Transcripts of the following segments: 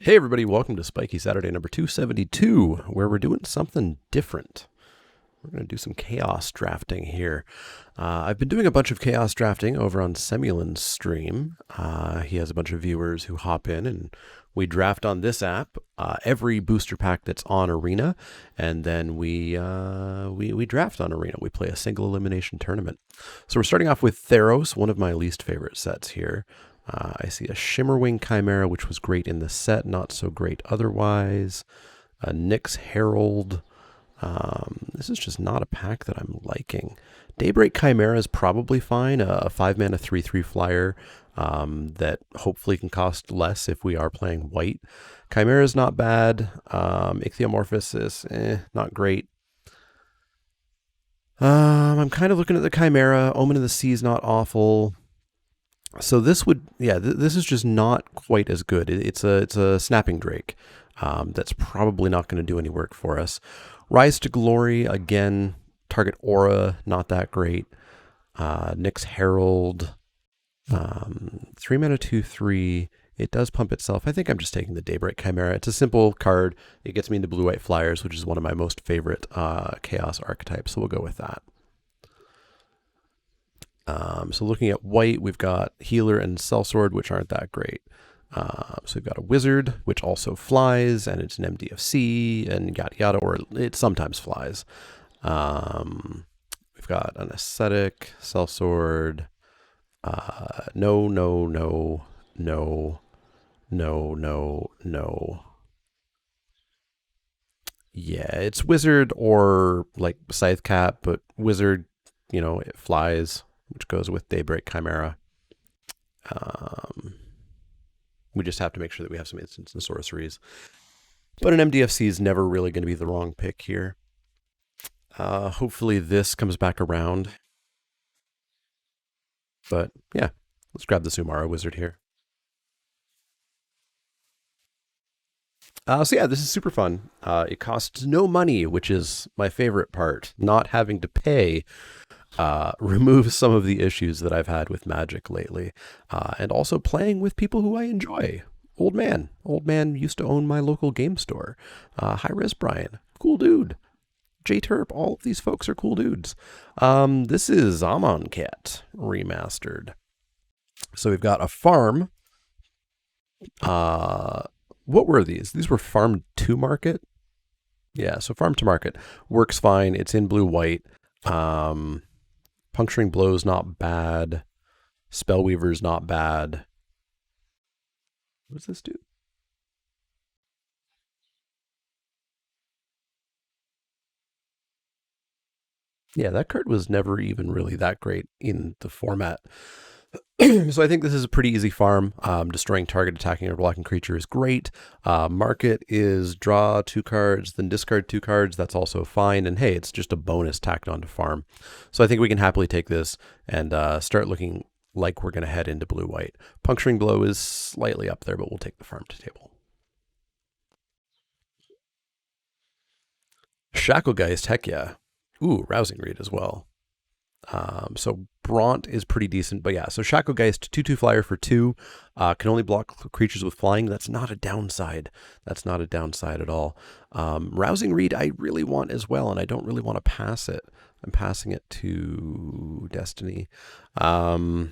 Hey everybody, welcome to Spikey Saturday number 272, where we're doing something different. We're going to do some chaos drafting here. I've been doing a bunch of chaos drafting over on Semulin's stream. He has a bunch of viewers who hop in and we draft on this app every booster pack that's on Arena, and then we draft on Arena. We play a single elimination tournament. So we're starting off with Theros, one of my least favorite sets here. I see a Shimmerwing Chimera, which was great in the set, not so great otherwise. A Nyx Herald. This is just not a pack that I'm liking. Daybreak Chimera is probably fine. A 5-mana 3/3 flyer that hopefully can cost less if we are playing white. Chimera is not bad. Ichthyomorphosis, not great. I'm kind of looking at the Chimera. Omen of the Sea is not awful. So this would, this is just not quite as good. It's a Snapping Drake that's probably not going to do any work for us. Rise to Glory, again, target aura, not that great. Nyx Herald, 3-mana 2/3. It does pump itself. I think I'm just taking the Daybreak Chimera. It's a simple card. It gets me into blue-white flyers, which is one of my most favorite chaos archetypes, so we'll go with that. So looking at white, we've got Healer and Sellsword, which aren't that great. So we've got a Wizard, which also flies, and it's an MDFC, and yada yada, or it sometimes flies. We've got an Ascetic, Sellsword. No, no, no, no, no, no, no. Yeah, it's Wizard or like Scythe Cap, but Wizard, it flies, which goes with Daybreak Chimera. We just have to make sure that we have some instants and sorceries. But an MDFC is never really going to be the wrong pick here. Hopefully this comes back around. But yeah, let's grab the Sumara Wizard here. So yeah, this is super fun. It costs no money, which is my favorite part. Not having to pay removes some of the issues that I've had with Magic lately. And also playing with people who I enjoy. Old Man used to own my local game store. High Res Brian, cool dude. J Terp, all of these folks are cool dudes. This is Amonkhet remastered. So we've got a farm. What were these? These were farm to market. Yeah, so farm to market works fine. It's in blue-white. Puncturing Blow's not bad. Spellweaver's not bad. What does this do? Yeah, that card was never even really that great in the format. So I think this is a pretty easy farm. Destroying target, attacking, or blocking creature is great. Market is draw 2 cards, then discard 2 cards. That's also fine. And hey, it's just a bonus tacked onto farm. So I think we can happily take this and start looking like we're going to head into blue-white. Puncturing Blow is slightly up there, but we'll take the farm to table. Shacklegeist, heck yeah. Ooh, Rousing Read as well. So Bront is pretty decent, but yeah, so Shacklegeist, 2/2 flyer for 2, can only block creatures with flying. That's not a downside. That's not a downside at all. Rousing Read I really want as well, and I don't really want to pass it. I'm passing it to Destiny. 1,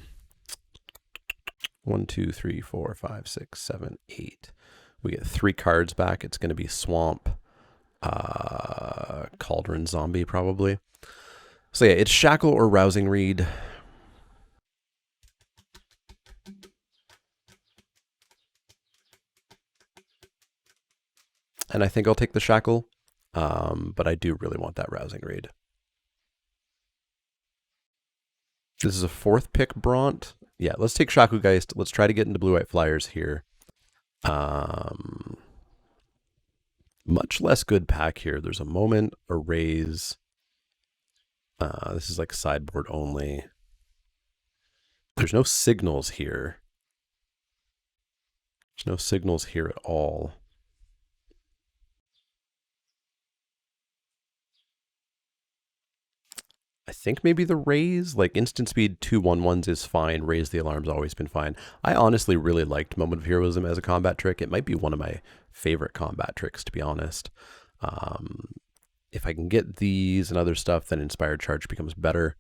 2, 3, 4, 5, 6, 7, 8. We get 3 cards back. It's going to be Swamp, Cauldron Zombie probably. So yeah, it's Shackle or Rousing Read. And I think I'll take the Shackle, but I do really want that Rousing Read. This is a 4th pick Bront. Yeah, let's take Shacklegeist. Let's try to get into blue-white flyers here. Much less good pack here. There's a Moment, a Raise. This is like sideboard only. There's no signals here. There's no signals here at all. I think maybe the raise, like instant speed 2/1/1s is fine. Raise the alarm's always been fine. I honestly really liked Moment of Heroism as a combat trick. It might be one of my favorite combat tricks, to be honest. Um, if I can get these and other stuff, then Inspired Charge becomes better.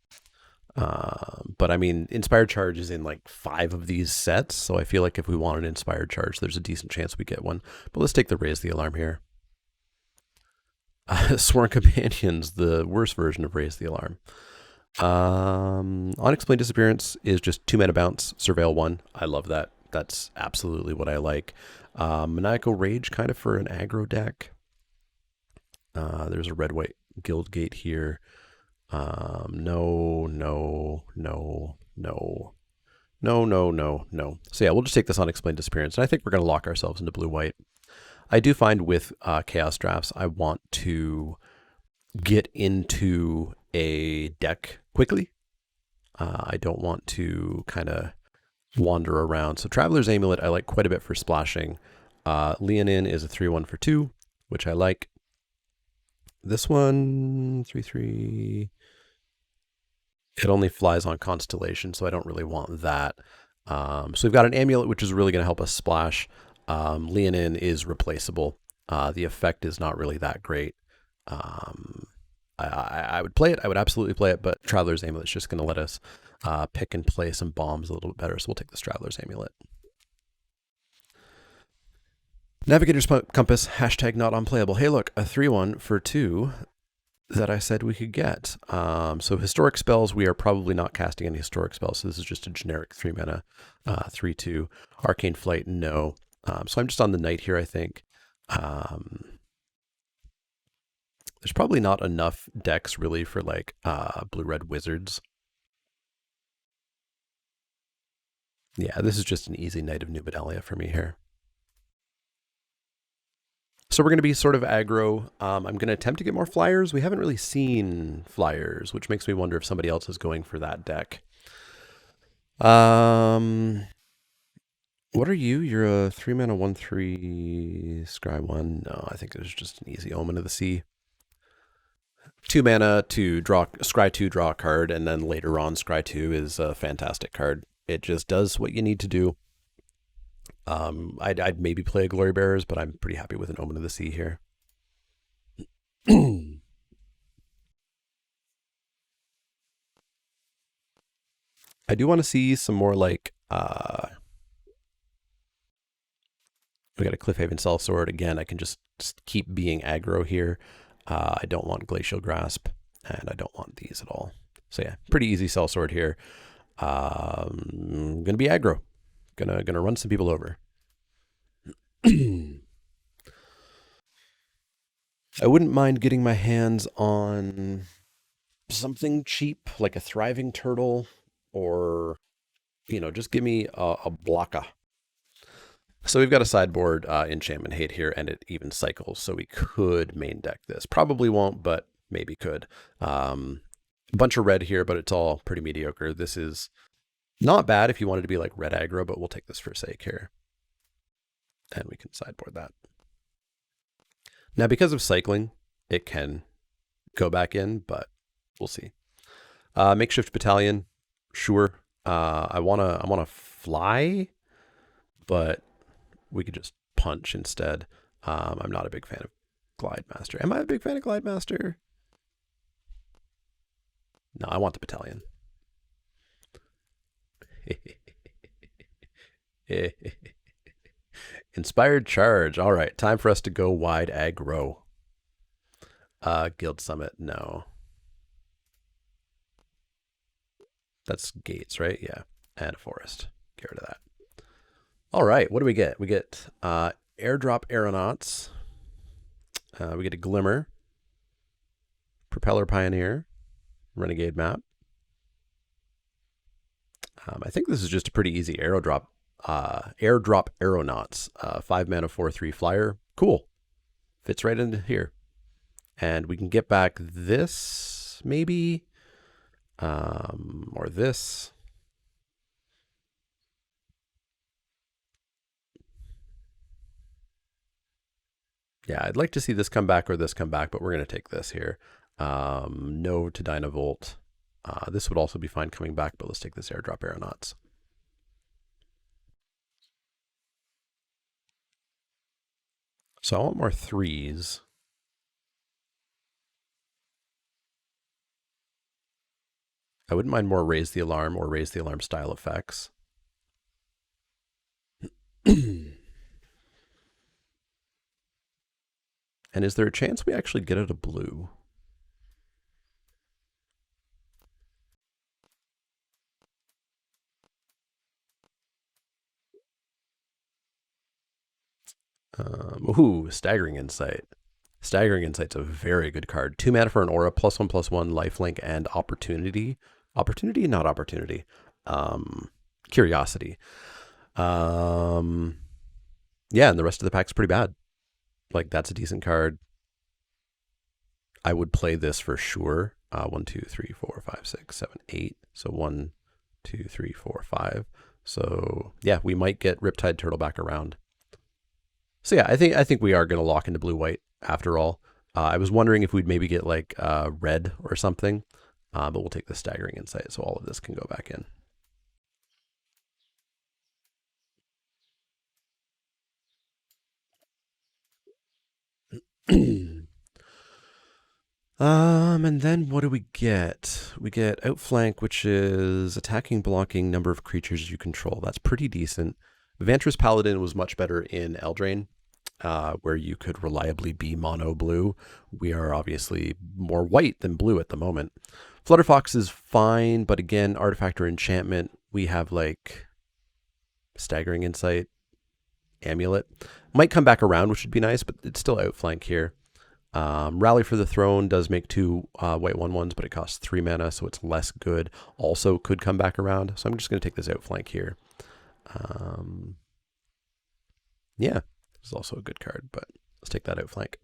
But I mean, Inspired Charge is in like 5 of these sets, so I feel like if we want an Inspired Charge, there's a decent chance we get one. But let's take the Raise the Alarm here. Sworn Companions, the worst version of Raise the Alarm. Unexplained Disappearance is just 2 mana bounce, Surveil 1. I love that. That's absolutely what I like. Maniacal Rage, kind of for an aggro deck. There's a red-white Guild Gate here. No. So yeah, we'll just take this Unexplained Disappearance, and I think we're going to lock ourselves into blue-white. I do find with Chaos Drafts, I want to get into a deck quickly. I don't want to kind of wander around. So Traveler's Amulet I like quite a bit for splashing. Leonin is a 3/1 for 2, which I like. This one, 3/3. It only flies on Constellation, so I don't really want that. So we've got an Amulet, which is really going to help us splash. Leonin is replaceable. The effect is not really that great. I would play it. I would absolutely play it, but Traveler's Amulet is just going to let us pick and play some bombs a little bit better. So we'll take this Traveler's Amulet. Navigator's Compass, hashtag not unplayable. Hey, look, a 3/1 for 2 that I said we could get. So historic spells, we are probably not casting any historic spells. So this is just a generic 3 mana, 3/2. Arcane Flight, no. So I'm just on the Knight here, I think. There's probably not enough decks really for like blue-red wizards. Yeah, this is just an easy Knight of New Bedelia for me here. So we're going to be sort of aggro. I'm going to attempt to get more flyers. We haven't really seen flyers, which makes me wonder if somebody else is going for that deck. What are you? You're a 3 mana 1/3 scry 1. No, I think it's just an easy Omen of the Sea. 2 mana to draw scry 2, draw a card, and then later on scry 2 is a fantastic card. It just does what you need to do. I'd maybe play a Glory Bearers, but I'm pretty happy with an Omen of the Sea here. I do want to see some more like we got a Cliffhaven Sellsword again. I can just keep being aggro here. I don't want Glacial Grasp, and I don't want these at all. So yeah, pretty easy Sellsword here. Gonna be aggro. Gonna run some people over. I wouldn't mind getting my hands on something cheap, like a Thriving Turtle, or just give me a blocka. So we've got a sideboard Enchantment Hate here, and it even cycles, so we could main deck this. Probably won't, but maybe could. A bunch of red here, but it's all pretty mediocre. This is not bad if you wanted to be like red aggro, but we'll take this for sake here. And we can sideboard that. Now, because of cycling, it can go back in, but we'll see. Makeshift Battalion, sure. I wanna fly, but we could just punch instead. I'm not a big fan of Glide Master. Am I a big fan of Glide Master? No, I want the Battalion. Inspired Charge. All right, time for us to go wide aggro. Guild Summit, no. That's gates, right? Yeah, and a forest. Get rid of that. All right, what do we get? We get Airdrop Aeronauts. We get a Glimmer. Propeller Pioneer. Renegade Map. I think this is just a pretty easy Airdrop Aeronauts. 5 mana 4/3 flyer. Cool. Fits right into here. And we can get back this, maybe. Or this. Yeah, I'd like to see this come back or this come back, but we're going to take this here. No to Dynavolt. This would also be fine coming back, but let's take this airdrop aeronauts. So I want more threes. I wouldn't mind more raise the alarm or raise the alarm style effects. And is there a chance we actually get out a blue? Ooh, Staggering Insight. Staggering Insight's a very good card. 2 mana for an aura, +1/+1, lifelink, and opportunity. Opportunity, not opportunity. Curiosity. Yeah, and the rest of the pack's pretty bad. Like, that's a decent card. I would play this for sure. 1, 2, 3, 4, 5, 6, 7, 8. So 1, 2, 3, 4, 5. So yeah, we might get Riptide Turtle back around. So yeah, I think we are going to lock into blue white after all. I was wondering if we'd maybe get like red or something, but we'll take the Staggering Insight, so all of this can go back in. And then what do we get? We get Outflank, which is attacking, blocking, number of creatures you control. That's pretty decent. Vantress Paladin was much better in Eldraine, where you could reliably be mono blue. We are obviously more white than blue at the moment. Flutterfox is fine, but again, artifact or enchantment, we have like Staggering Insight, Amulet. Might come back around, which would be nice, but it's still Outflank here. Rally for the Throne does make 2 white 1/1s, but it costs 3 mana, so it's less good. Also could come back around, so I'm just going to take this Outflank here. Yeah, it's also a good card, but let's take that Outflank.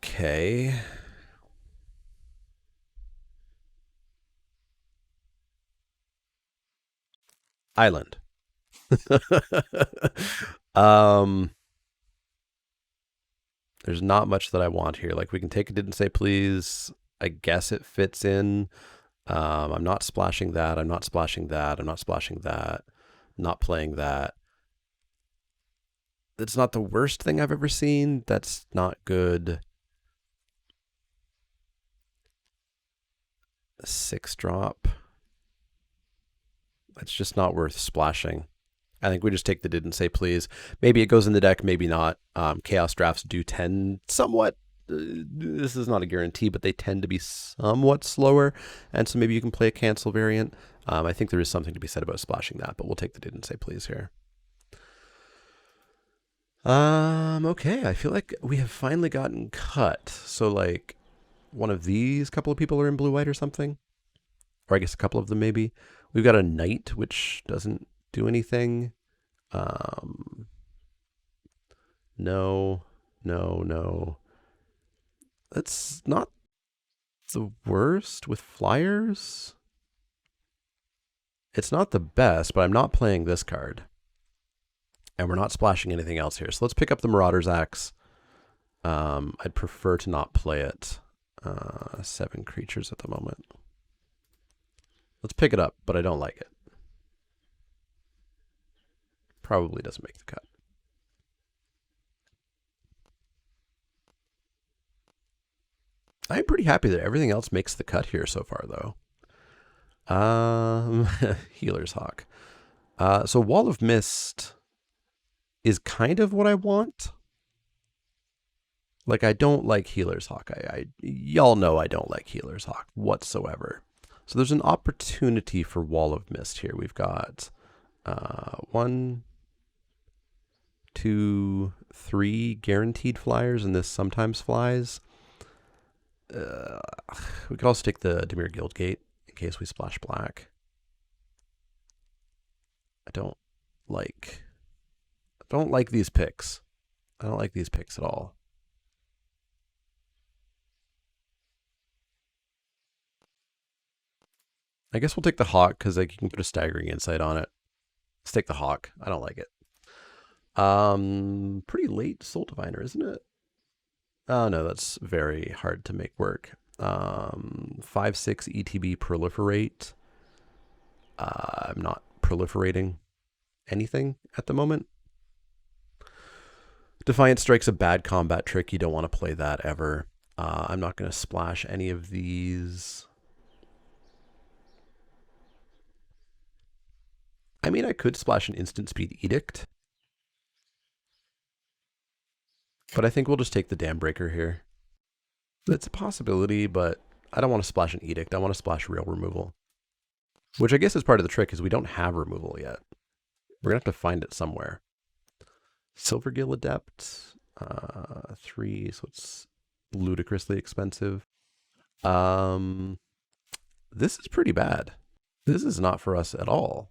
Okay. Island. There's not much that I want here. Like, we can take a Didn't Say Please. I guess it fits in. I'm not splashing that. I'm not splashing that. I'm not splashing that. Not playing that. It's not the worst thing I've ever seen. That's not good. A 6-drop. It's just not worth splashing. I think we just take the Didn't Say Please. Maybe it goes in the deck, maybe not. Chaos drafts do tend somewhat, this is not a guarantee, but they tend to be somewhat slower. And so maybe you can play a cancel variant. I think there is something to be said about splashing that, but we'll take the Didn't Say Please here. Okay, I feel like we have finally gotten cut. So like one of these couple of people are in blue-white or something. Or I guess a couple of them maybe. We've got a knight, which doesn't do anything. No. That's not the worst with flyers. It's not the best, but I'm not playing this card. And we're not splashing anything else here. So let's pick up the Marauder's Axe. I'd prefer to not play it. 7 creatures at the moment. Let's pick it up, but I don't like it. Probably doesn't make the cut. I'm pretty happy that everything else makes the cut here so far, though. Healer's Hawk. So Wall of Mist is kind of what I want. Like, I don't like Healer's Hawk. Y'all know I don't like Healer's Hawk whatsoever. So there's an opportunity for Wall of Mist here. We've got 1, 2, 3 guaranteed flyers, and this sometimes flies. We could also take the Dimir Guildgate in case we splash black. I don't like these picks. I don't like these picks at all. I guess we'll take the Hawk because like you can put a Staggering Insight on it. Let's take the Hawk. I don't like it. Pretty late Soul Diviner, isn't it? Oh no, that's very hard to make work. 5/6 ETB proliferate. I'm not proliferating anything at the moment. Defiant Strike's a bad combat trick. You don't want to play that ever. I'm not going to splash any of these. I mean, I could splash an Instant Speed Edict. But I think we'll just take the Dam Breaker here. It's a possibility, but I don't want to splash an Edict. I want to splash real removal. Which I guess is part of the trick, is we don't have removal yet. We're going to have to find it somewhere. Silvergill Adept, 3, so it's ludicrously expensive. This is pretty bad. This is not for us at all.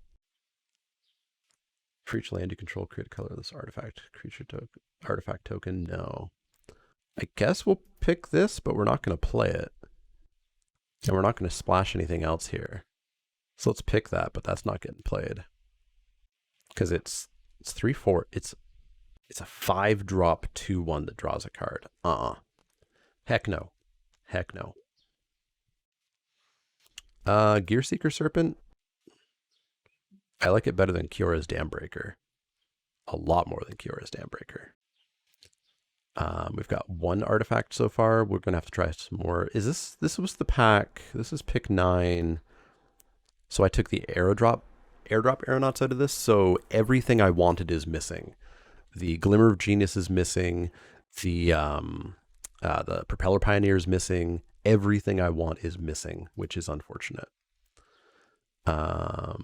For each land you control, create a colorless artifact. Creature token, artifact token, no. I guess we'll pick this, but we're not going to play it. And we're not going to splash anything else here. So let's pick that, but that's not getting played. Because it's 3/4. It's a 5-drop 2/1 that draws a card. Heck no. Heck no. Gearseeker Serpent. I like it better than Kiora's Dambreaker. A lot more than Kiora's Dambreaker. We've got 1 artifact so far. We're going to have to try some more. This was the pack. This is pick 9. So I took the airdrop aeronauts out of this. So everything I wanted is missing. The Glimmer of Genius is missing. The Propeller Pioneer is missing. Everything I want is missing, which is unfortunate. I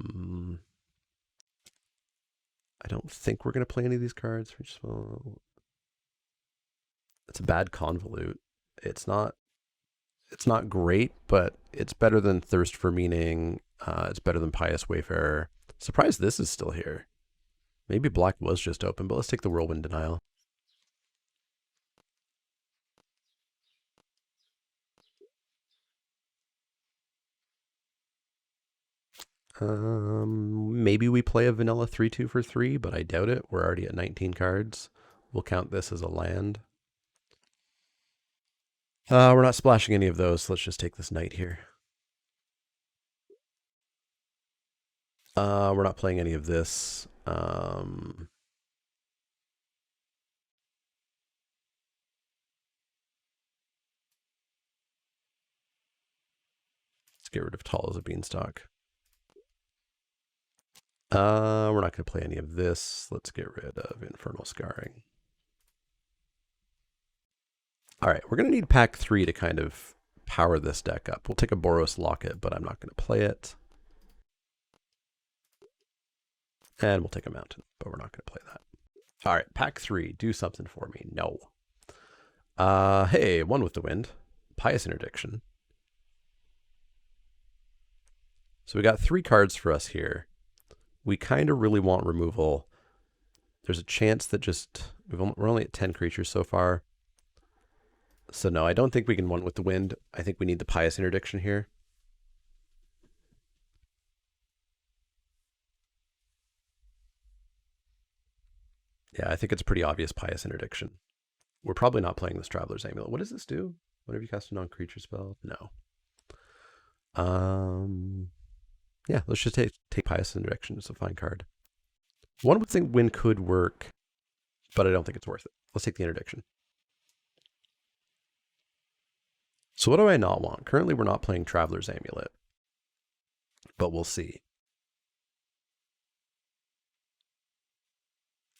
don't think we're going to play any of these cards. It's a bad Convolute. It's not great, but it's better than Thirst for Meaning. It's better than Pious Wayfarer. Surprised this is still here. Maybe black was just open, but let's take the Whirlwind Denial. Maybe we play a vanilla 3/2 for 3, but I doubt it. We're already at 19 cards. We'll count this as a land. We're not splashing any of those, so let's just take this knight here. We're not playing any of this. Let's get rid of Tall as a Beanstalk. We're not going to play any of this. Let's get rid of Infernal Scarring. All right, we're going to need pack 3 to kind of power this deck up. We'll take a Boros Locket, but I'm not going to play it. And we'll take a Mountain, but we're not going to play that. All right, pack 3, do something for me. No. Hey, One with the Wind. Pious Interdiction. So we got 3 cards for us here. We kind of really want removal. There's a chance that we're only at 10 creatures so far. So no, I don't think we can One with the Wind. I think we need the Pious Interdiction here. Yeah, I think it's pretty obvious Pious Interdiction. We're probably not playing this Traveler's Amulet. What does this do? Whenever you cast a non-creature spell? No. Yeah, let's just take Pious Interdiction. It's a fine card. One would think Win could work, but I don't think it's worth it. Let's take the Interdiction. So what do I not want? Currently, we're not playing Traveler's Amulet, but we'll see.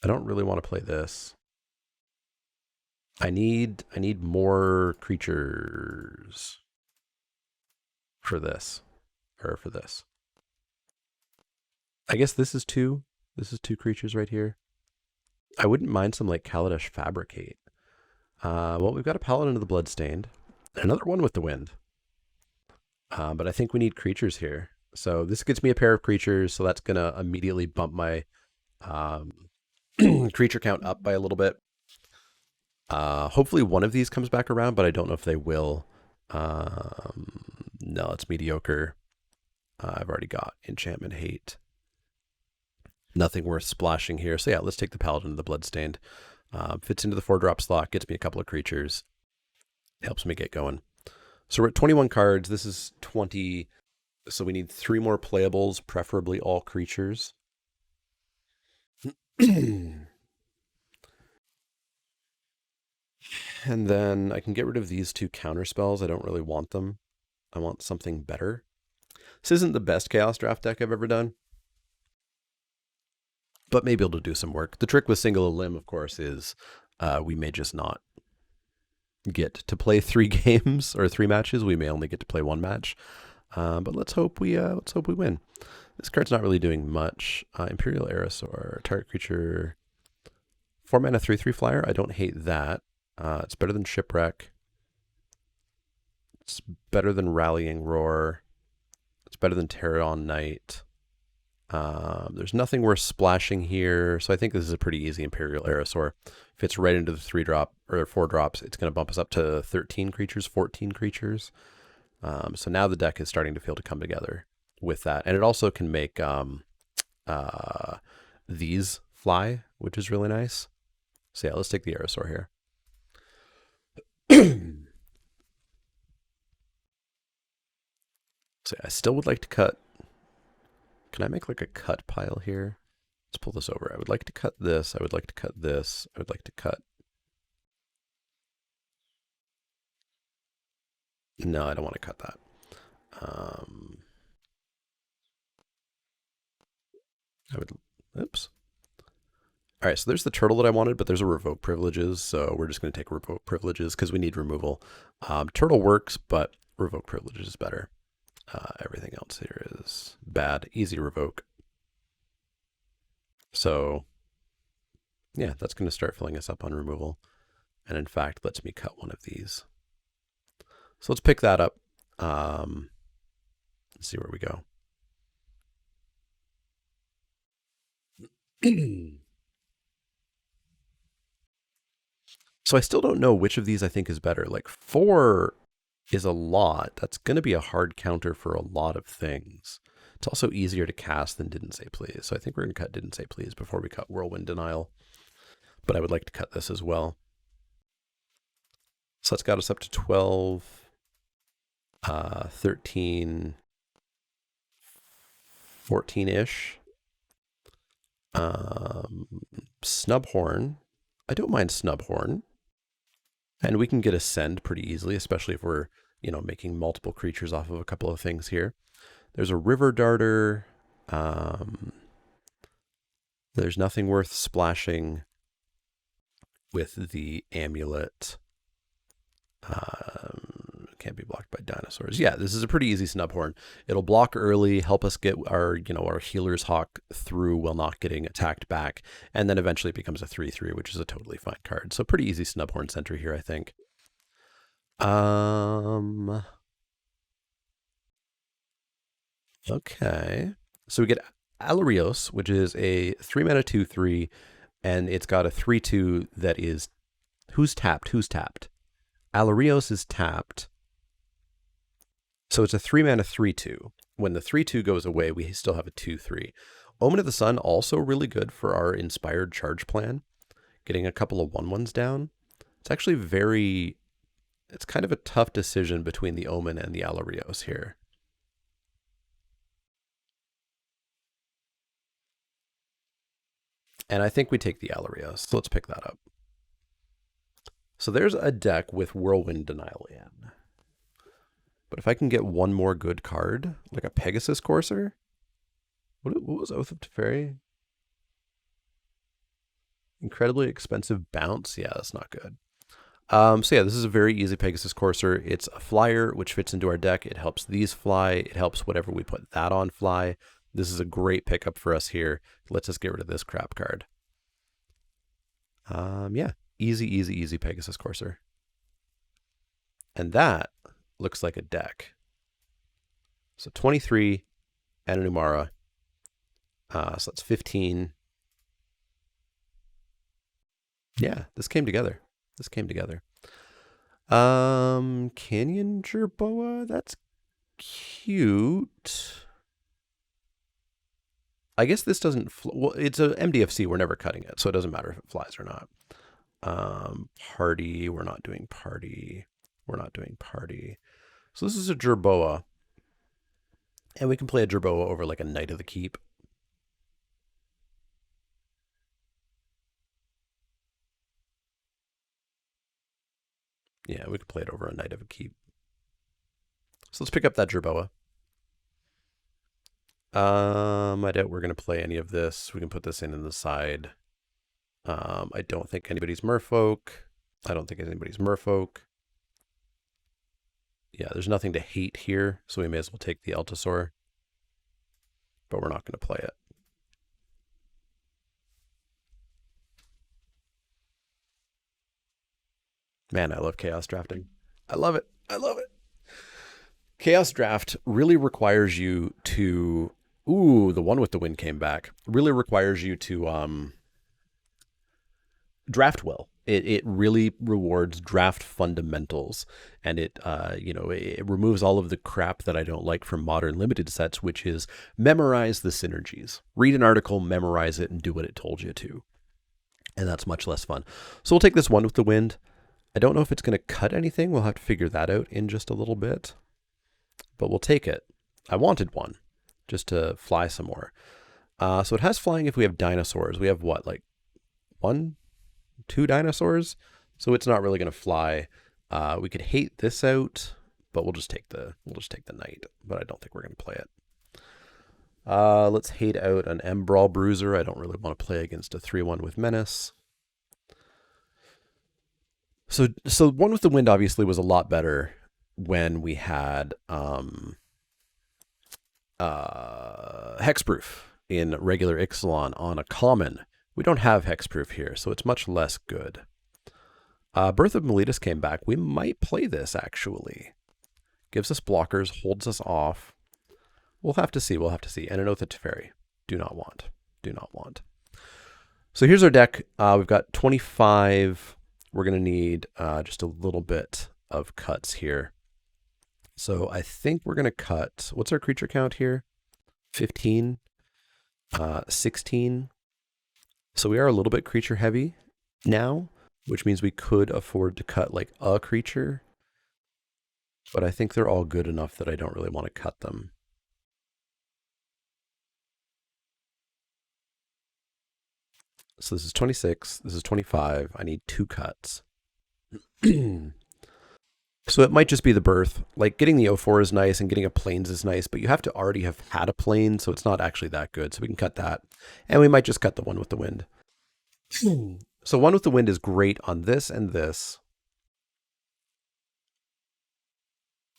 I don't really want to play this. I need more creatures for this, or for this. I guess this is 2. This is 2 creatures right here. I wouldn't mind some like Kaladesh Fabricate. Well, we've got a Paladin of the Bloodstained. Another One with the Wind. But I think we need creatures here. So this gets me a pair of creatures, so that's going to immediately bump my creature count up by a little bit. Hopefully one of these comes back around, but I don't know if they will. No, it's mediocre. I've already got Enchantment Hate. Nothing worth splashing here. So yeah, let's take the Paladin of the Bloodstained. Fits into the 4-drop slot, gets me a couple of creatures, helps me get going. So we're at 21 cards. This is 20. So we need 3 more playables, preferably all creatures. And then I can get rid of these 2 counter spells. I don't really want them. I want something better. This isn't the best Chaos Draft deck I've ever done, but maybe it'll do some work. The trick with Single a Limb, of course, is we may just not get to play 3 games or 3 matches. We may only get to play 1 match, but let's hope we win. This card's not really doing much. Imperial Aerosaur, target creature, 4 mana 3/3 flyer. I don't hate that. It's better than Shipwreck. It's better than Rallying Roar. It's better than Terran Knight. There's nothing worth splashing here, so I think this is a pretty easy Imperial Aerosaur. Fits right into the 3-drop or 4 drops. It's going to bump us up to 13 creatures, 14 creatures. So now the deck is starting to feel to come together with that, and it also can make these fly, which is really nice. So yeah, let's take the Aerosaur here. So I still would like to cut. Can I make like a cut pile here? Let's pull this over. I would like to cut this. I would like to cut this. I would like to cut. No, I don't want to cut that. I would. Oops. All right, so there's the turtle that I wanted, but there's a revoke privileges, so we're just going to take revoke privileges because we need removal. Turtle works, but revoke privileges is better. Everything else here is bad. Easy revoke. So, yeah, that's going to start filling us up on removal. And in fact, lets me cut one of these. So let's pick that up. Let's see where we go. So I still don't know which of these I think is better. Like 4 is a lot. That's going to be a hard counter for a lot of things. It's also easier to cast than Didn't Say Please. So I think we're going to cut Didn't Say Please before we cut Whirlwind Denial. But I would like to cut this as well. So that's got us up to 12, 13, 14-ish. Snubhorn. I don't mind Snubhorn. And we can get Ascend pretty easily, especially if we're, making multiple creatures off of a couple of things here. There's a River Darter. There's nothing worth splashing with the Amulet. Can't be blocked by dinosaurs. Yeah, this is a pretty easy Snubhorn. It'll block early, help us get our Healer's Hawk through while not getting attacked back, and then eventually it becomes a 3/3, which is a totally fine card. So pretty easy Snubhorn center here, I think. Okay. So we get Alarios, which is a 3 mana 2/3, and it's got a 3/2 that is who's tapped? Alarios is tapped. So it's a 3 mana 3/2. When the 3/2 goes away, we still have a 2/3. Omen of the Sun, also really good for our Inspired Charge plan. Getting a couple of 1/1s down. It's actually it's kind of a tough decision between the Omen and the Alarios here. And I think we take the Alarios. So let's pick that up. So there's a deck with Whirlwind Denial in. But if I can get one more good card, like a Pegasus Courser. What was Oath of Teferi? Incredibly expensive bounce. Yeah, that's not good. So yeah, this is a very easy Pegasus Courser. It's a flyer, which fits into our deck. It helps these fly. It helps whatever we put that on fly. This is a great pickup for us here. It lets us get rid of this crap card. Yeah, easy Pegasus Courser. And that looks like a deck. So 23, Ananumara. So that's 15. Yeah, this came together. Canyon Jerboa, that's cute. I guess this doesn't, well, it's a MDFC. We're never cutting it, so it doesn't matter if it flies or not. Party, we're not doing party. We're not doing party. So this is a Jerboa. And we can play a Jerboa over like a Knight of the Keep. Yeah, we could play it over a Knight of a Keep. So let's pick up that Jerboa. I doubt we're going to play any of this. We can put this in the side. I don't think anybody's merfolk. I don't think anybody's merfolk. Yeah, there's nothing to hate here, so we may as well take the Altasaur. But we're not going to play it. Man, I love Chaos Drafting. I love it. I love it. Chaos Draft really requires you to... Ooh, the one with the wind came back. Really requires you to draft well. It really rewards draft fundamentals, and it it removes all of the crap that I don't like from modern limited sets, which is memorize the synergies. Read an article, memorize it, and do what it told you to. And that's much less fun. So we'll take this one with the wind. I don't know if it's going to cut anything. We'll have to figure that out in just a little bit. But we'll take it. I wanted one just to fly some more. So it has flying if we have dinosaurs. We have what, like 1, 2 dinosaurs? So it's not really going to fly. We could hate this out, but we'll just take the knight. But I don't think we're going to play it. Let's hate out an Embrawl Bruiser. I don't really want to play against a 3/1 with Menace. So one with the wind obviously was a lot better when we had hexproof in regular Ixalan on a common. We don't have hexproof here, so it's much less good. Birth of Miletus came back. We might play this, actually. Gives us blockers, holds us off. We'll have to see. We'll have to see. And an Oath of Teferi. Do not want. Do not want. So here's our deck. We've got 25. We're going to need just a little bit of cuts here. So I think we're going to cut, what's our creature count here? 15, 16. So we are a little bit creature heavy now, which means we could afford to cut like a creature. But I think they're all good enough that I don't really want to cut them. So this is 26, this is 25. I need 2 cuts. So it might just be the birth. Like getting the 04 is nice and getting a plains is nice, but you have to already have had a plane, so it's not actually that good. So we can cut that. And we might just cut the one with the wind. So one with the wind is great on this and this.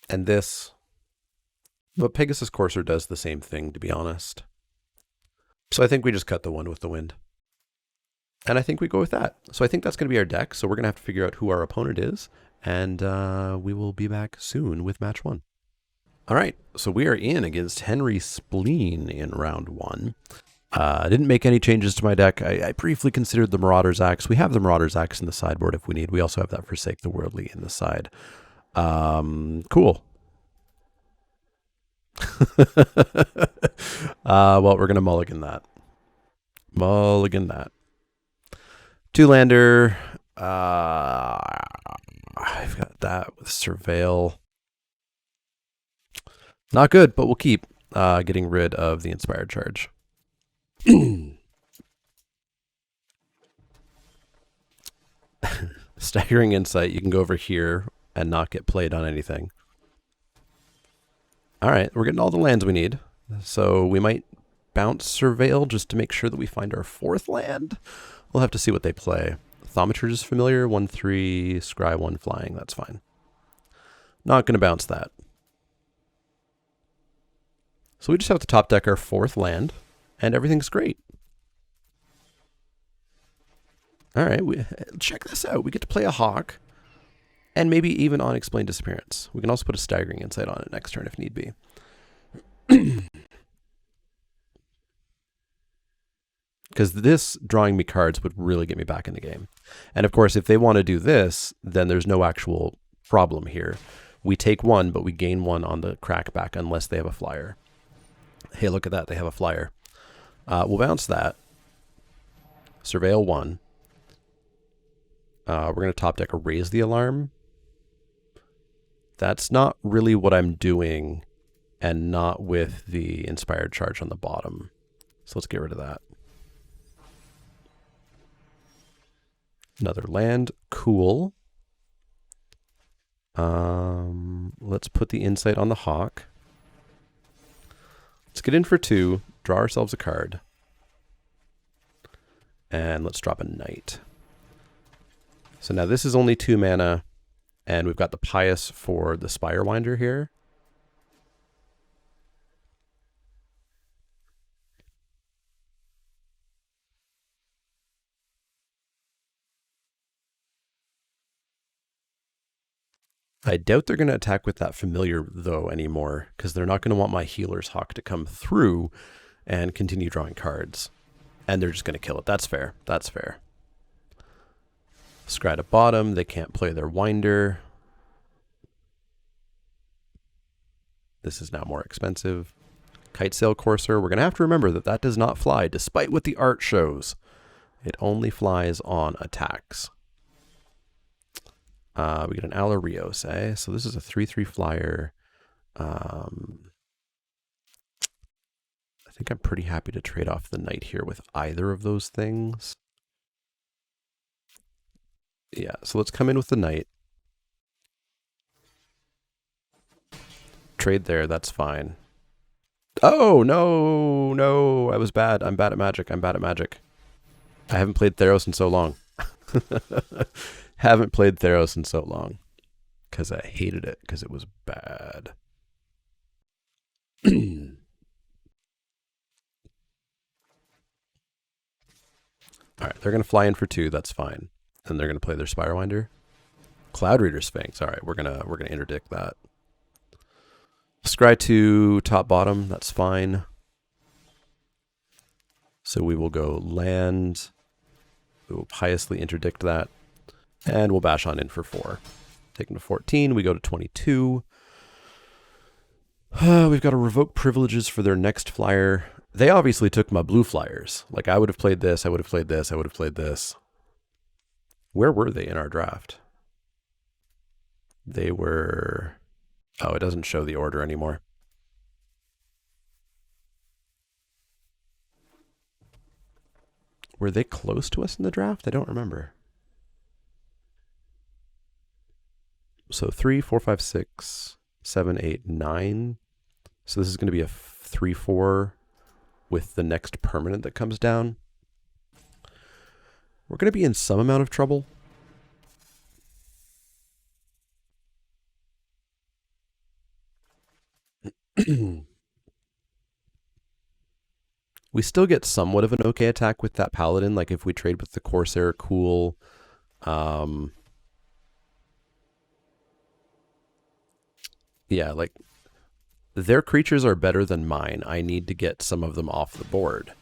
And this. But Pegasus Courser does the same thing, to be honest. So I think we just cut the one with the wind. And I think we go with that. So I think that's going to be our deck. So we're going to have to figure out who our opponent is. And we will be back soon with match 1. All right. So we are in against Henry Spleen in round 1. I didn't make any changes to my deck. I briefly considered the Marauder's Axe. We have the Marauder's Axe in the sideboard if we need. We also have that Forsake the Worldly in the side. Cool. Well, we're going to mulligan that. Mulligan that. 2-lander. I've got that with Surveil. Not good, but we'll keep getting rid of the Inspired Charge. Staggering Insight. You can go over here and not get played on anything. All right, we're getting all the lands we need. So we might bounce Surveil just to make sure that we find our 4th land. We'll have to see what they play. Thaumaturge is familiar. 1/3, Scry 1 flying. That's fine. Not going to bounce that. So we just have to top deck our 4th land, and everything's great. All right, check this out. We get to play a Hawk, and maybe even Unexplained Disappearance. We can also put a Staggering Insight on it next turn if need be. Because this drawing me cards would really get me back in the game. And of course, if they want to do this, then there's no actual problem here. We take 1, but we gain 1 on the crackback unless they have a flyer. Hey, look at that. They have a flyer. We'll bounce that. Surveil 1. We're going to top deck a Raise the Alarm. That's not really what I'm doing, and not with the Inspired Charge on the bottom. So let's get rid of that. Another land. Cool. Let's put the Insight on the Hawk. Let's get in for 2, draw ourselves a card. And let's drop a Knight. So now this is only 2 mana, and we've got the Pious for the Spirewinder here. I doubt they're going to attack with that Familiar, though, anymore, because they're not going to want my Healer's Hawk to come through and continue drawing cards. And they're just going to kill it. That's fair. That's fair. Scry to bottom. They can't play their Winder. This is now more expensive. Kitesail Courser. We're going to have to remember that that does not fly, despite what the art shows. It only flies on attacks. We get an Alarios, eh? So this is a 3/3 flyer. I think I'm pretty happy to trade off the Knight here with either of those things. Yeah, so let's come in with the Knight. Trade there, that's fine. Oh, no, no, I was bad. I'm bad at Magic. I'm bad at Magic. I haven't played Theros in so long. Haven't played Theros in so long. Because I hated it, because it was bad. Alright, they're going to fly in for 2, that's fine. And they're going to play their Spirewinder. Cloud Reader Sphinx. Alright, we're gonna interdict that. Scry to top bottom, that's fine. So we will go land. We will piously interdict that. And we'll bash on in for 4. Take them to 14, we go to 22. We've got to revoke privileges for their next flyer. They obviously took my blue flyers. Like, I would have played this, I would have played this, I would have played this. Where were they in our draft? They were... Oh, it doesn't show the order anymore. Were they close to us in the draft? I don't remember. So 3, 4, 5, 6, 7, 8, 9. So this is going to be a 3/4 with the next permanent that comes down. We're going to be in some amount of trouble. We still get somewhat of an okay attack with that Paladin. Like if we trade with the Corsair, cool. Yeah, like their creatures are better than mine. I need to get some of them off the board.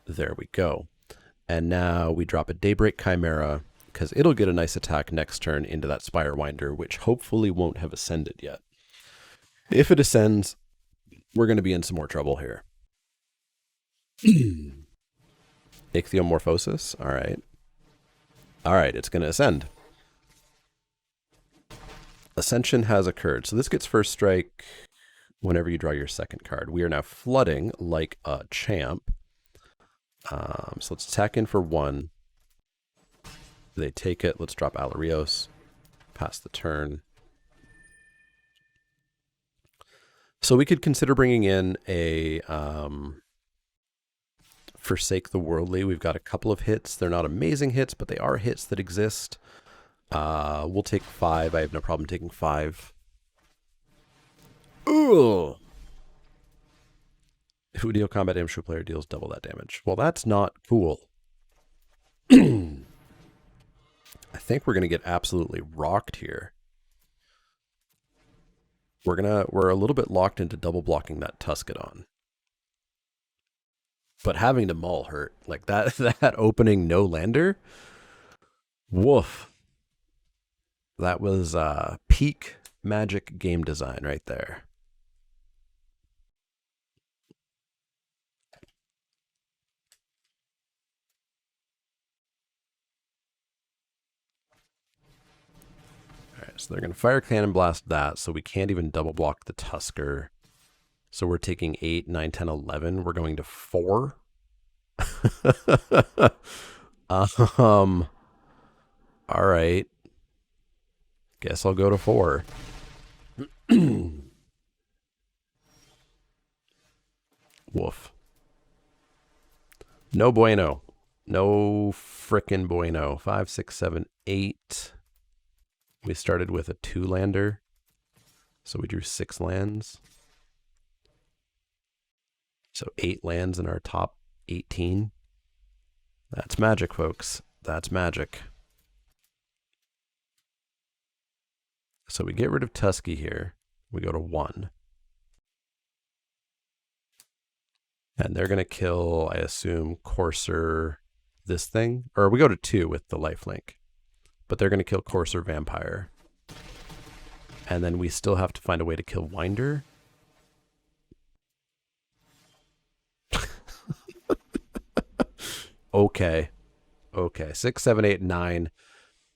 There we go. And now we drop a Daybreak Chimera because it'll get a nice attack next turn into that Spirewinder, which hopefully won't have ascended yet. If it ascends, we're going to be in some more trouble here. Ichthyomorphosis. All right. All right, it's going to ascend. Ascension has occurred. So this gets first strike whenever you draw your second card. We are now flooding like a champ. So let's attack in for 1. They take it. Let's drop Alarios. Pass the turn. So we could consider bringing in a Forsake the Worldly. We've got a couple of hits. They're not amazing hits, but they are hits that exist. We'll take 5. I have no problem taking 5. Ooh. If we deal combat damage to a player, deals double that damage. Well, that's not cool. I think we're gonna get absolutely rocked here. We're a little bit locked into double blocking that Tuscadon. But having to maul hurt. Like that opening no lander. Woof. That was peak Magic game design right there. So they're going to fire cannon blast that, so we can't even double block the Tusker. So we're taking 8, 9, 10, 11. We're going to 4. All right. Guess I'll go to 4. Woof. No bueno. No frickin' bueno. 5, 6, 7, 8. We started with a 2-lander. So we drew 6 lands. So 8 lands in our top 18. That's magic, folks. That's magic. So we get rid of Tusky here. We go to 1. And they're going to kill, I assume, Courser, this thing. Or we go to 2 with the lifelink. But they're going to kill Courser Vampire. And then we still have to find a way to kill Winder. Okay. Okay. 6, 7, 8, 9.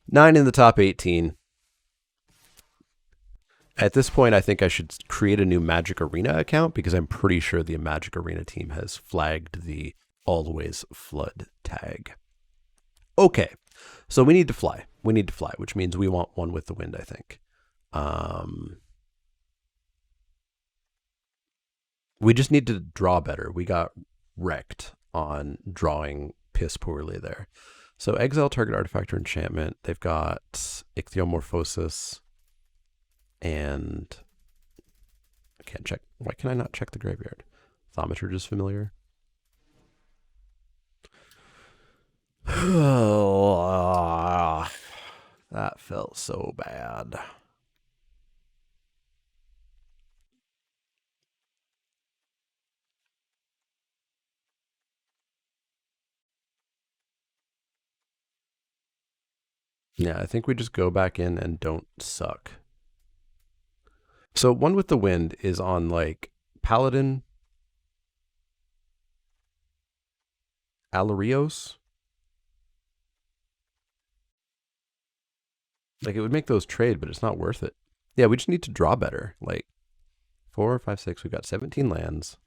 9 in the top 18. At this point, I think I should create a new Magic Arena account because I'm pretty sure the Magic Arena team has flagged the Always Flood tag. Okay. So we need to fly. We need to fly, which means we want one with the wind, I think. We just need to draw better. We got wrecked on drawing piss poorly there. So exile target artifact or enchantment. They've got Ichthyomorphosis and I can't check. Why can I not check the graveyard? Thaumaturge is familiar. That felt so bad. Yeah, I think we just go back in and don't suck. So one with the wind is on like Paladin, Alarios. Like it would make those trade, but it's not worth it. Yeah, we just need to draw better. Like 4, 5, 6. We've got 17 lands.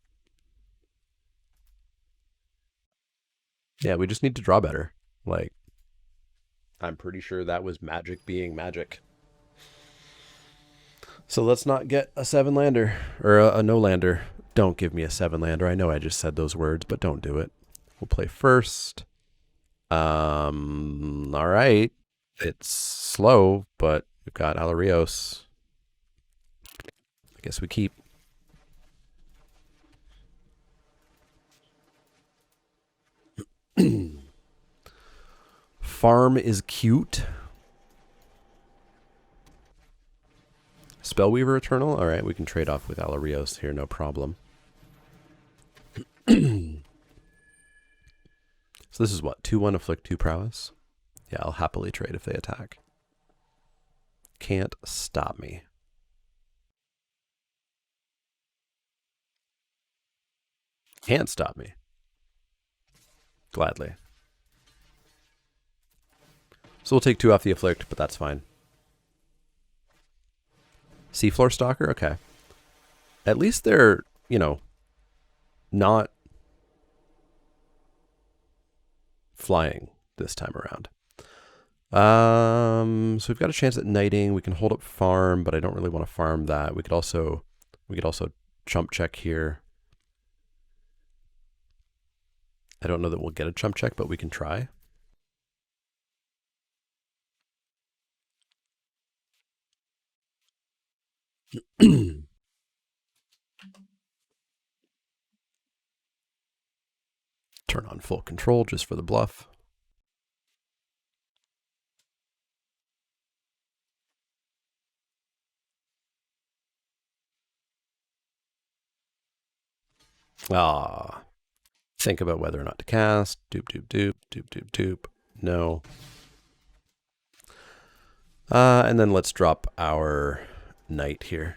Yeah, we just need to draw better. Like I'm pretty sure that was magic being magic. So let's not get a 7-lander or a no-lander. Don't give me a 7-lander. I know I just said those words, but don't do it. We'll play first. All right. It's slow, but we've got Alarios. I guess we keep. Farm is cute. Spellweaver Eternal. All right, we can trade off with Alarios here, no problem. So this is what? 2-1 afflict 2 prowess? Yeah, I'll happily trade if they attack. Can't stop me. Can't stop me. Gladly. So we'll take 2 off the afflict, but that's fine. Seafloor Stalker? Okay. At least they're, you know, not flying this time around. So we've got a chance at knighting. We can hold up farm, but I don't really want to farm that. We could also chump check here. I don't know that we'll get a chump check, but we can try. Turn on full control just for the bluff. Think about whether or not to cast. Doop, doop, doop, doop, doop, doop. No. And then let's drop our knight here.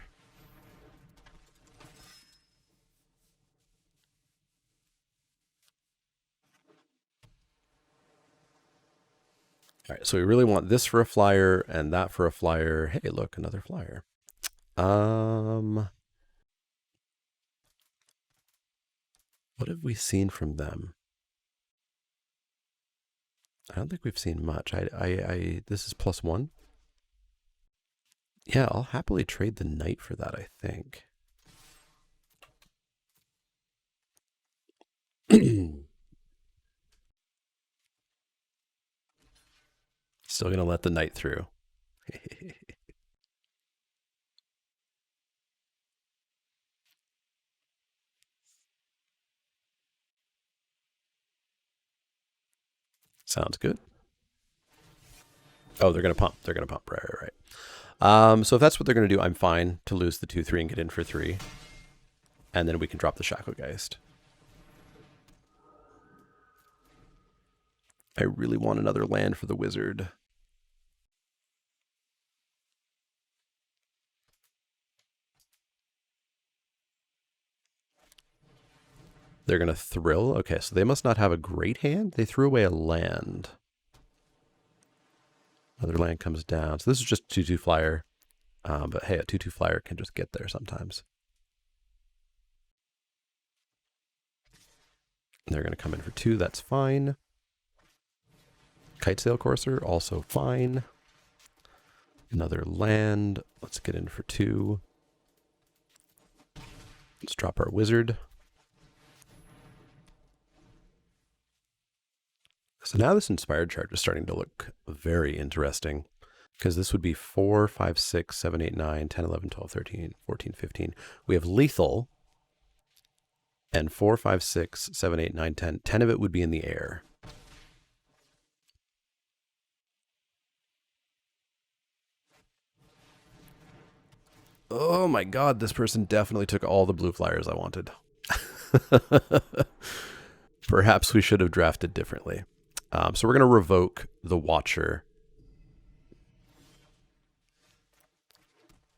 All right, so we really want this for a flyer and that for a flyer. Hey, look, another flyer. What have we seen from them? I don't think we've seen much. This is +1. Yeah, I'll happily trade the knight for that, I think. Still gonna let the knight through. Sounds good. Oh, they're gonna pump. They're gonna pump. Right. So if that's what they're gonna do, I'm fine to lose the 2/3 and get in for 3, and then we can drop the Shacklegeist. I really want another land for the wizard. They're gonna thrill. Okay, so they must not have a great hand. They threw away a land. Another land comes down. So this is just 2/2 flyer. But hey, a 2/2 flyer can just get there sometimes. They're going to come in for 2. That's fine. Kitesail Courser, also fine. Another land. Let's get in for 2. Let's drop our wizard. So now this inspired charge is starting to look very interesting, because this would be 4, 5, 6, 7, 8, 9, 10, 11, 12, 13, 14, 15. We have lethal, and 4, 5, 6, 7, 8, 9, 10. 10 of it would be in the air. Oh my god, this person definitely took all the blue flyers I wanted. Perhaps we should have drafted differently. So we're going to revoke the Watcher.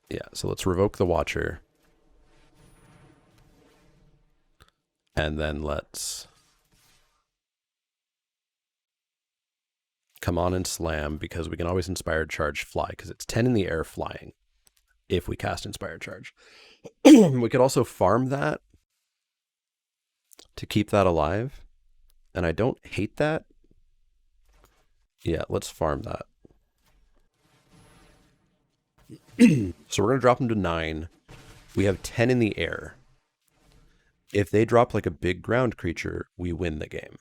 Yeah, so let's revoke the Watcher. And then let's come on and slam, because we can always Inspired Charge fly, because it's 10 in the air flying if we cast Inspired Charge. We could also farm that to keep that alive, and I don't hate that. Yeah, let's farm that. So we're going to drop them to 9. We have 10 in the air. If they drop like a big ground creature, we win the game.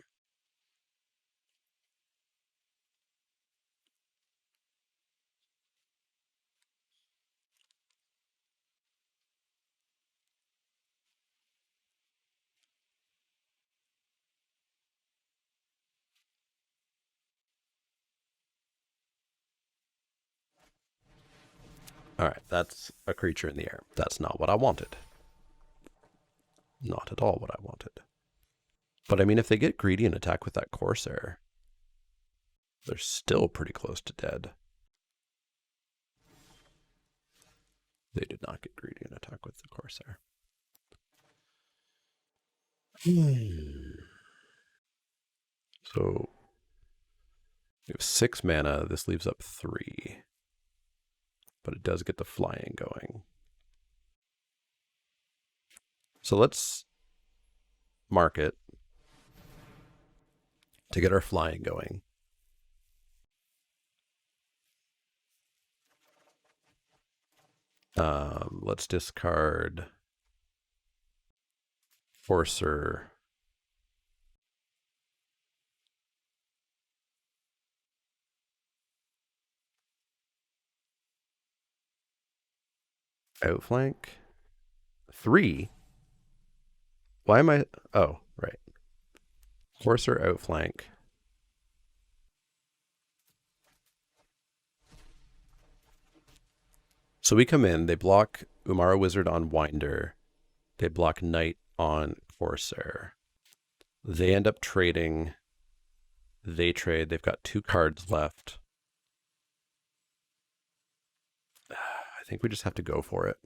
All right, that's a creature in the air. That's not what I wanted. Not at all what I wanted. But I mean, if they get greedy and attack with that Corsair, they're still pretty close to dead. They did not get greedy and attack with the Corsair. So we have 6 mana. This leaves up 3. But it does get the flying going. So let's mark it to get our flying going. Let's discard Forcer. Outflank. 3. Why am I... Oh, right. Forcer outflank. So we come in, they block Umara Wizard on Winder. They block Knight on Corsair. They end up trading. They trade. They've got 2 cards left. I think we just have to go for it.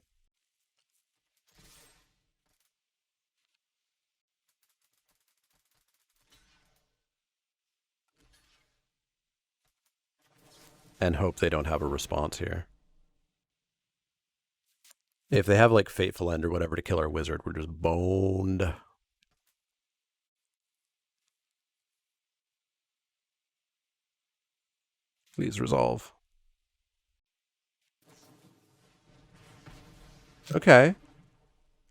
and hope they don't have a response here. If they have like Fateful End or whatever to kill our wizard, we're just boned. Please resolve. Okay.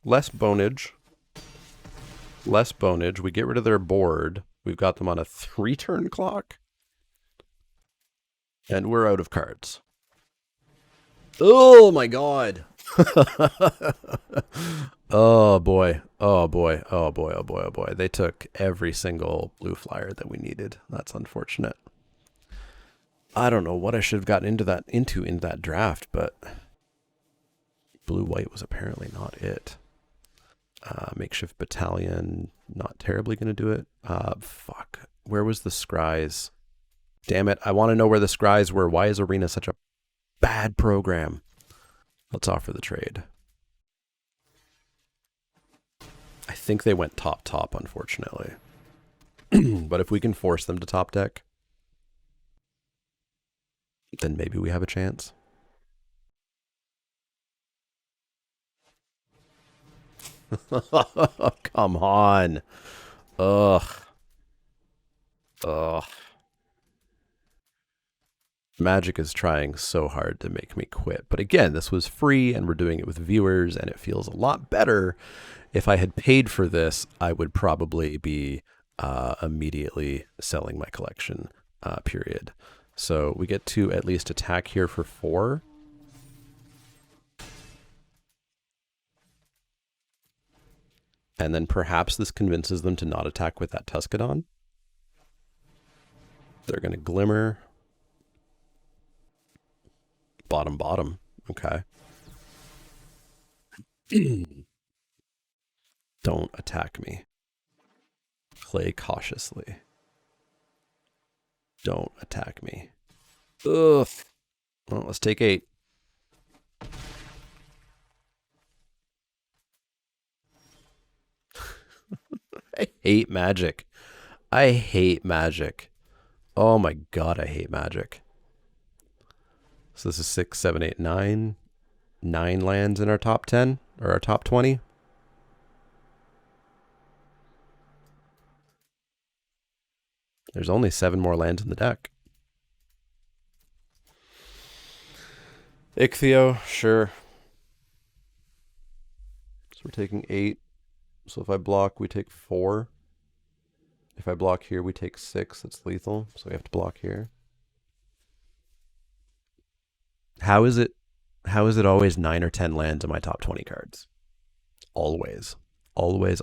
Less bonage. Less bonage. We get rid of their board. We've got them on a 3-turn clock. And we're out of cards. Oh my god. Oh boy. Oh boy. Oh boy. Oh boy. Oh boy. They took every single blue flyer that we needed. That's unfortunate. I don't know what I should have gotten into that draft, but blue-white was apparently not it. Makeshift battalion, not terribly going to do it. Fuck. Where was the scries? Damn it. I want to know where the scries were. Why is Arena such a bad program? Let's offer the trade. I think they went top, unfortunately. But if we can force them to top deck, then maybe we have a chance. Come on. Ugh. Ugh. Magic is trying so hard to make me quit. But again, this was free and we're doing it with viewers, and it feels a lot better. If I had paid for this, I would probably be immediately selling my collection, period. So we get to at least attack here for 4. And then perhaps this convinces them to not attack with that Tuscadon. They're going to Glimmer. Bottom. Okay. Don't attack me. Play cautiously. Don't attack me. Ugh. Well, let's take 8. I hate Magic. I hate Magic. Oh my god, I hate Magic. So this is 6, 7, 8, 9. 9 lands in our top 10, or our top 20. There's only 7 more lands in the deck. Ichthyo, sure. So we're taking 8. So if I block, we take 4. If I block here, we take 6. It's lethal, so we have to block here. How is it always 9 or 10 lands in my top 20 cards? Always. Always.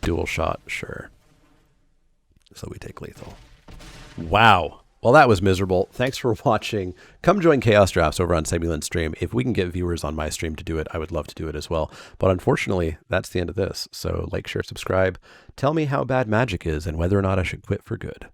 Dual shot, sure. So we take lethal. Wow. Well, that was miserable. Thanks for watching. Come join Chaos Drafts over on Semulent's stream. If we can get viewers on my stream to do it, I would love to do it as well. But unfortunately, that's the end of this. So like, share, subscribe. Tell me how bad Magic is and whether or not I should quit for good.